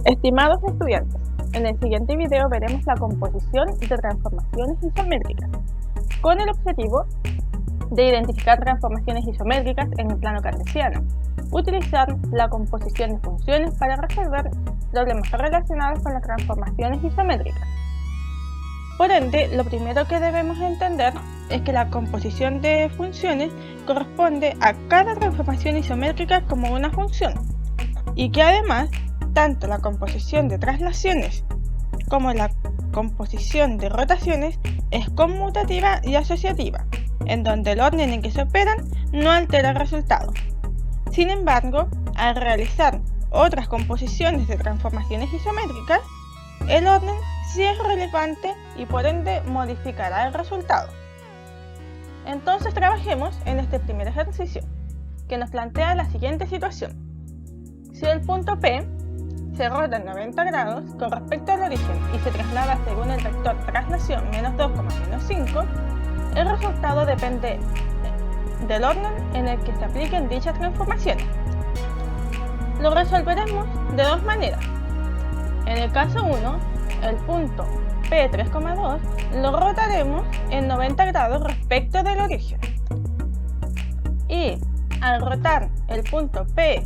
Estimados estudiantes, en el siguiente video veremos la composición de transformaciones isométricas, con el objetivo de identificar transformaciones isométricas en el plano cartesiano, utilizar la composición de funciones para resolver problemas relacionados con las transformaciones isométricas. Por ende, lo primero que debemos entender es que la composición de funciones corresponde a cada transformación isométrica como una función, y que además tanto la composición de traslaciones como la composición de rotaciones es conmutativa y asociativa, en donde el orden en que se operan no altera el resultado. Sin embargo, al realizar otras composiciones de transformaciones isométricas, el orden sí es relevante y por ende modificará el resultado. Entonces trabajemos en este primer ejercicio, que nos plantea la siguiente situación. Si el punto P se rota en 90 grados con respecto al origen y se traslada según el vector traslación menos 2, menos 5, el resultado depende del orden en el que se apliquen dichas transformaciones. Lo resolveremos de dos maneras. En el caso 1, el punto P3,2 lo rotaremos en 90 grados respecto del origen. Y al rotar el punto P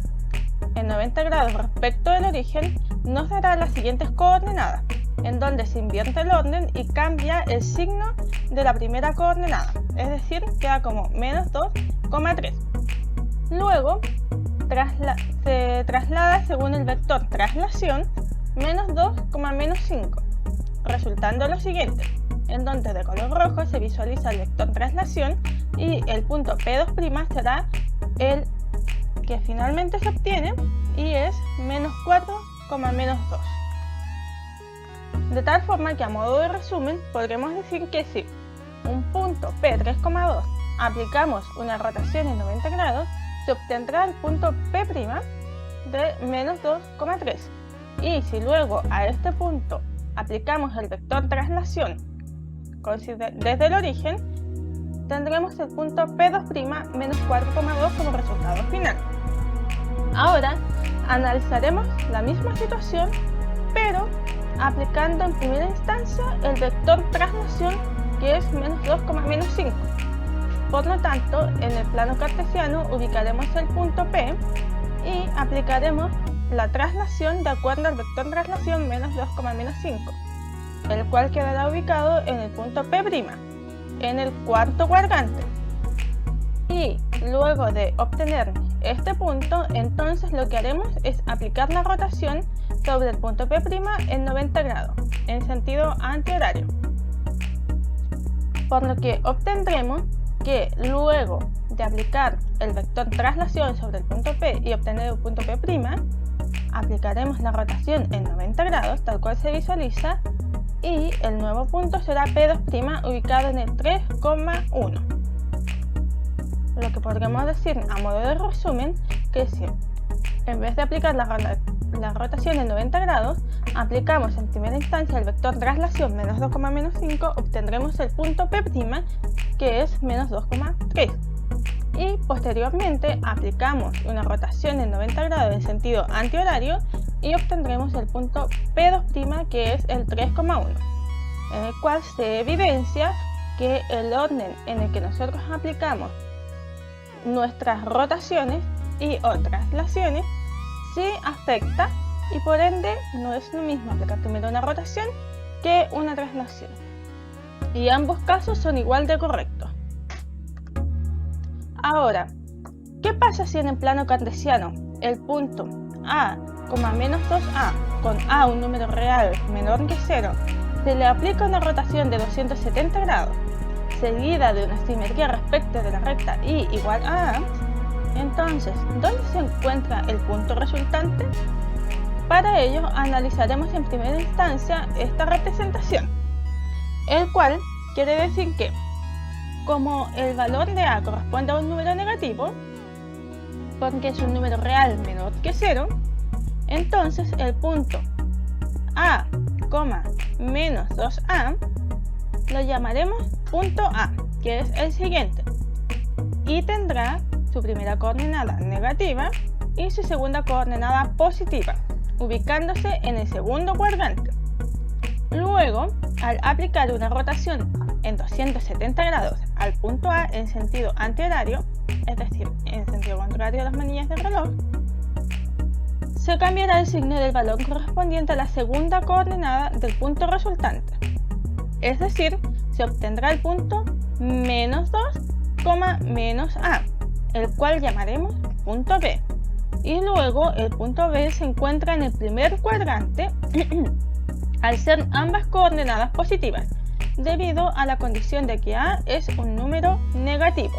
en 90 grados respecto del origen, nos dará las siguientes coordenadas, en donde se invierte el orden y cambia el signo de la primera coordenada, es decir, queda como menos 2,3. Luego, se traslada según el vector traslación menos 2, menos 5, resultando lo siguiente, en donde de color rojo se visualiza el vector traslación y el punto P2' será el que finalmente se obtiene y es menos 4, menos 2. De tal forma que a modo de resumen podremos decir que si un punto P3,2 aplicamos una rotación en 90 grados, se obtendrá el punto P' de menos 2,3. Y si luego a este punto aplicamos el vector traslación desde el origen, tendremos el punto P2' menos 4,2 como resultado final. Ahora analizaremos la misma situación, pero aplicando en primera instancia el vector traslación, que es menos 2, menos 5. Por lo tanto, en el plano cartesiano ubicaremos el punto P y aplicaremos la traslación de acuerdo al vector traslación menos 2, menos 5, el cual quedará ubicado en el punto P', en el cuarto cuadrante. Y luego de obtener este punto, entonces lo que haremos es aplicar la rotación sobre el punto P' en 90 grados, en sentido antihorario. Por lo que obtendremos que luego de aplicar el vector traslación sobre el punto P y obtener el punto P', aplicaremos la rotación en 90 grados, tal cual se visualiza, y el nuevo punto será P2' ubicado en el 3,1. Lo que podremos decir a modo de resumen, que si en vez de aplicar la rotación en 90 grados, aplicamos en primera instancia el vector traslación menos 2, menos 5, obtendremos el punto P', que es menos 2,3. Y posteriormente aplicamos una rotación en 90 grados en sentido antihorario y obtendremos el punto P2', que es el 3,1, en el cual se evidencia que el orden en el que nosotros aplicamos nuestras rotaciones y o traslaciones sí afecta, y por ende no es lo mismo aplicar primero una rotación que una traslación, y ambos casos son igual de correctos. Ahora, ¿qué pasa si en el plano cartesiano el punto A, menos 2A con A un número real menor que 0 se le aplica una rotación de 270 grados seguida de una simetría respecto de la recta y igual a A? Entonces, ¿dónde se encuentra el punto resultante? Para ello analizaremos en primera instancia esta representación, el cual quiere decir que como el valor de A corresponde a un número negativo, porque es un número real menor que 0, entonces el punto A, menos 2A lo llamaremos punto A, que es el siguiente, y tendrá su primera coordenada negativa y su segunda coordenada positiva, ubicándose en el segundo cuadrante. Luego, al aplicar una rotación en 270 grados al punto A en sentido antihorario, es decir, en sentido contrario a las manillas del reloj, se cambiará el signo del valor correspondiente a la segunda coordenada del punto resultante. Es decir, se obtendrá el punto -2, -A, el cual llamaremos punto B. Y luego el punto B se encuentra en el primer cuadrante al ser ambas coordenadas positivas, debido a la condición de que A es un número negativo.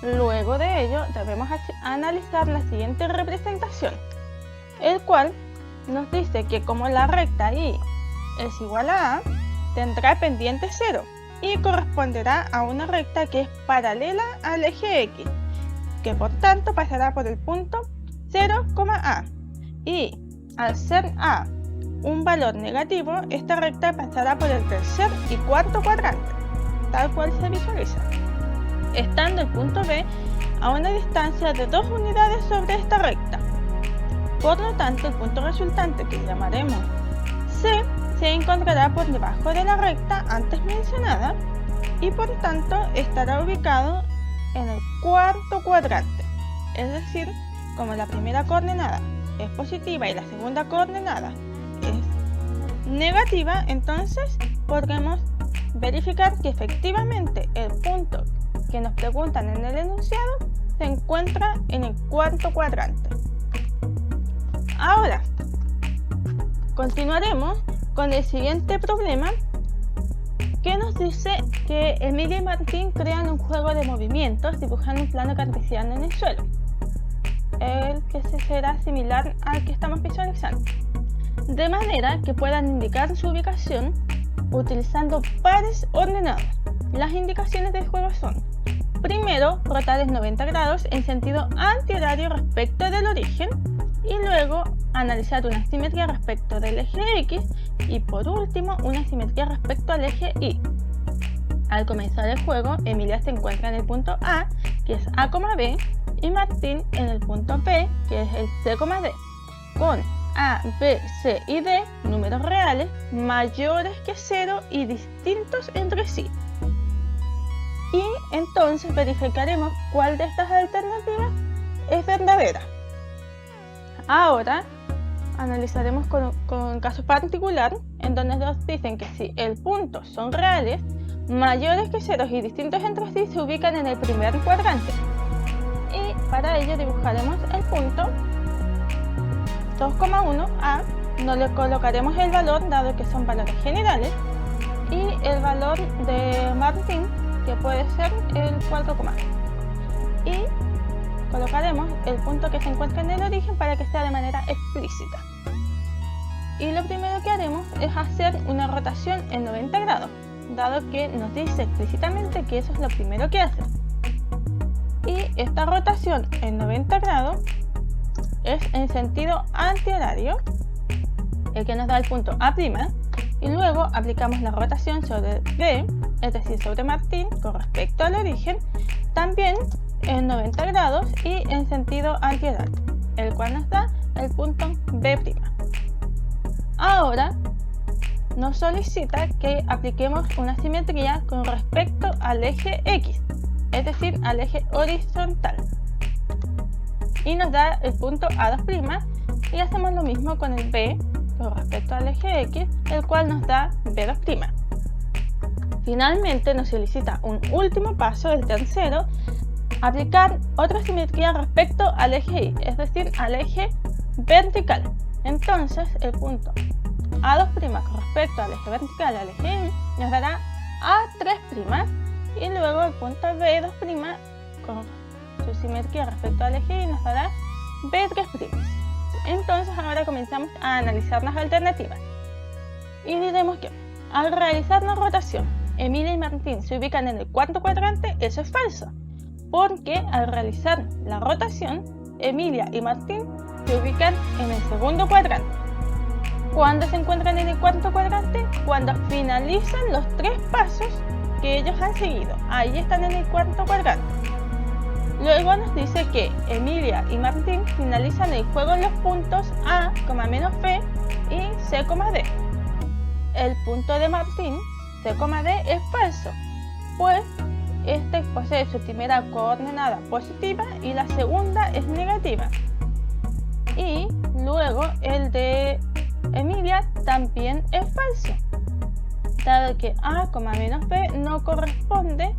Luego de ello debemos analizar la siguiente representación, el cual nos dice que como la recta Y es igual a A, tendrá pendiente 0 y corresponderá a una recta que es paralela al eje X, que por tanto pasará por el punto 0, A. Y al ser A un valor negativo, esta recta pasará por el tercer y cuarto cuadrante, tal cual se visualiza, estando el punto B a una distancia de 2 unidades sobre esta recta. Por lo tanto, el punto resultante, que llamaremos C, se encontrará por debajo de la recta antes mencionada y por tanto estará ubicado en el cuarto cuadrante. Es decir, como la primera coordenada es positiva y la segunda coordenada es negativa, entonces podremos verificar que efectivamente el punto que nos preguntan en el enunciado se encuentra en el cuarto cuadrante. Ahora, continuaremos con el siguiente problema, que nos dice que Emilia y Martín crean un juego de movimientos dibujando un plano cartesiano en el suelo, el que será similar al que estamos visualizando, de manera que puedan indicar su ubicación utilizando pares ordenados. Las indicaciones del juego son: primero, rotar en 90 grados en sentido antihorario respecto del origen, y luego analizar una simetría respecto del eje X, y por último una simetría respecto al eje Y. Al comenzar el juego, Emilia se encuentra en el punto A, que es A, B, y Martín en el punto B, que es el C, D, con A, B, C y D números reales mayores que 0 y distintos entre sí. Y entonces verificaremos cuál de estas alternativas es verdadera. Ahora analizaremos con un caso particular en donde nos dicen que si el punto son reales, mayores que 0 y distintos entre sí, se ubican en el primer cuadrante. Y para ello dibujaremos el punto 2,1 A, no le colocaremos el valor dado que son valores generales, y el valor de Martín, que puede ser el 4, y colocaremos el punto que se encuentra en el origen para que sea de manera explícita. Y lo primero que haremos es hacer una rotación en 90 grados, dado que nos dice explícitamente que eso es lo primero que hace. Y esta rotación en 90 grados es en sentido antihorario, el que nos da el punto A', y luego aplicamos la rotación sobre B, es decir, sobre Martín, con respecto al origen, también en 90 grados y en sentido antihorario, el cual nos da el punto B'. Ahora nos solicita que apliquemos una simetría con respecto al eje X, es decir, al eje horizontal, y nos da el punto A', y hacemos lo mismo con el B con respecto al eje X, el cual nos da B'. Finalmente nos solicita un último paso, el tercero, aplicar otra simetría respecto al eje Y, es decir, al eje vertical. Entonces el punto A2' con respecto al eje vertical, al eje Y, nos dará A3', y luego el punto B2' con su simetría respecto al eje Y nos dará B3'. Entonces ahora comenzamos a analizar las alternativas y diremos que al realizar la rotación, Emilia y Martín se ubican en el cuarto cuadrante. Eso es falso, porque al realizar la rotación, Emilia y Martín se ubican en el segundo cuadrante. ¿Cuándo se encuentran en el cuarto cuadrante? Cuando finalizan los 3 pasos que ellos han seguido. Ahí están en el cuarto cuadrante. Luego nos dice que Emilia y Martín finalizan el juego en los puntos A, B y C, D. El punto de Martín, C, D, es falso, pues este posee su primera coordenada positiva y la segunda es negativa. Y luego el de Emilia también es falso, dado que A, B no corresponde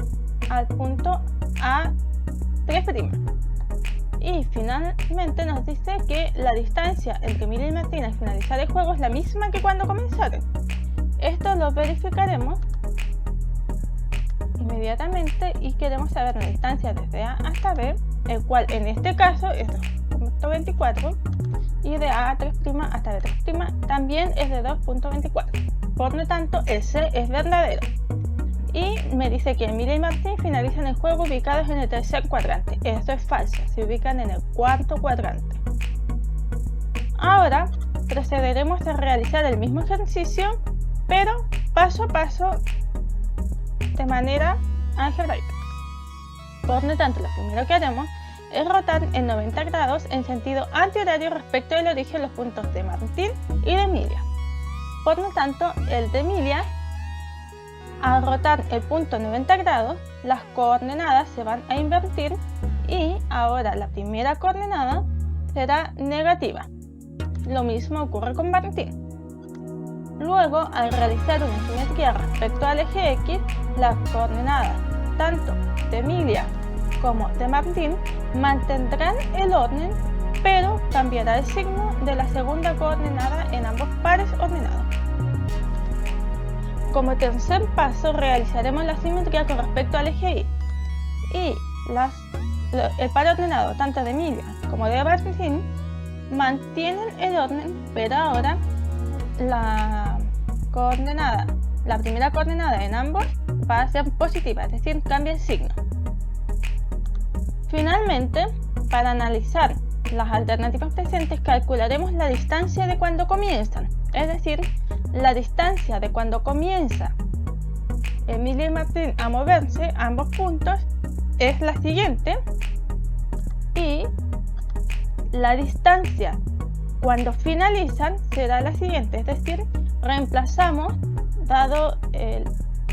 al punto A3'. Y finalmente nos dice que la distancia entre Emilia y Martín al finalizar el juego es la misma que cuando comenzaron. Esto lo verificaremos inmediatamente y queremos saber la distancia desde A hasta B, el cual en este caso es 2.24 y de A a 3' hasta B3' también es de 2.24. Por lo tanto, el C es verdadero. Y me dice que Emilia y Martín finalizan el juego ubicados en el tercer cuadrante. Esto es falso, se ubican en el cuarto cuadrante. Ahora procederemos a realizar el mismo ejercicio, pero paso a paso de manera algebraica. Por lo tanto, lo primero que haremos es rotar en 90 grados en sentido antihorario respecto del origen los puntos de Martín y de Emilia. Por lo tanto, el de Emilia, al rotar el punto 90 grados, las coordenadas se van a invertir y ahora la primera coordenada será negativa. Lo mismo ocurre con Martín. Luego, al realizar una simetría respecto al eje X, las coordenadas tanto de Emilia como de Martín mantendrán el orden, pero cambiará el signo de la segunda coordenada en ambos pares ordenados. Como tercer paso, realizaremos la simetría con respecto al eje Y, y el par ordenado tanto de Emilia como de Martín mantienen el orden, pero ahora la primera coordenada en ambos va a ser positiva, es decir, cambia el signo. Finalmente, para analizar las alternativas presentes, calcularemos la distancia de cuando comienzan, es decir, la distancia de cuando comienza Emilia y Martín a moverse a ambos puntos es la siguiente, y la distancia cuando finalizan será la siguiente, es decir, reemplazamos, dado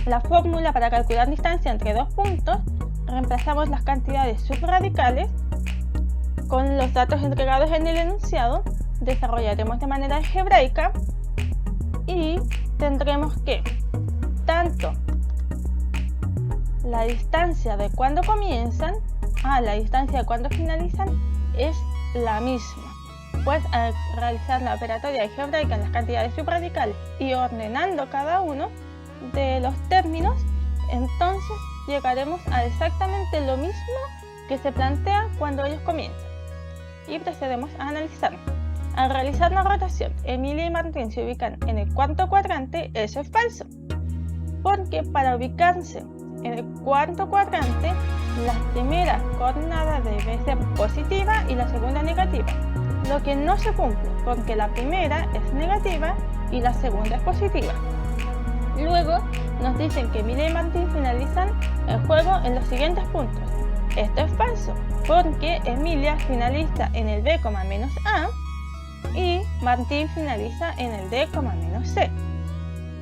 la fórmula para calcular distancia entre dos puntos, reemplazamos las cantidades subradicales con los datos entregados en el enunciado, desarrollaremos de manera algebraica y tendremos que tanto la distancia de cuando comienzan a la distancia de cuando finalizan es la misma, pues al realizar la operatoria algebraica en las cantidades subradicales y ordenando cada uno de los términos, entonces llegaremos a exactamente lo mismo que se plantea cuando ellos comienzan. Y procedemos a analizar. Al realizar la rotación, Emilia y Martín se ubican en el cuarto cuadrante. Eso es falso, porque para ubicarse en el cuarto cuadrante, la primera coordenada debe ser positiva y la segunda negativa, lo que no se cumple porque la primera es negativa y la segunda es positiva. Luego nos dicen que Emilia y Martín finalizan el juego en los siguientes puntos. Esto es falso, porque Emilia finaliza en el B, A y Martín finaliza en el D, C.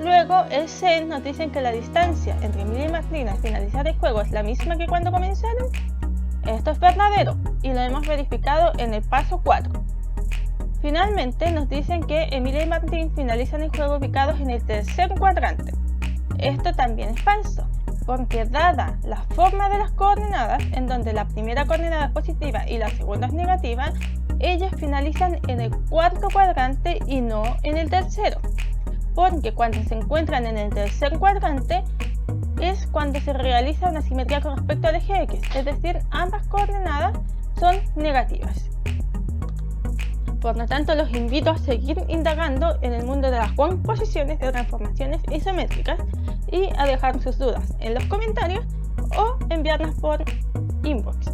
Luego el C nos dicen que la distancia entre Emilia y Martín al finalizar el juego es la misma que cuando comenzaron. Esto es verdadero y lo hemos verificado en el paso 4. Finalmente nos dicen que Emilia y Martín finalizan el juego ubicados en el tercer cuadrante. Esto también es falso, porque dada la forma de las coordenadas, en donde la primera coordenada es positiva y la segunda es negativa, ellas finalizan en el cuarto cuadrante y no en el tercero, porque cuando se encuentran en el tercer cuadrante es cuando se realiza una simetría con respecto al eje X, es decir, ambas coordenadas son negativas. Por lo tanto, los invito a seguir indagando en el mundo de las composiciones de transformaciones isométricas y a dejar sus dudas en los comentarios o enviarlas por inbox.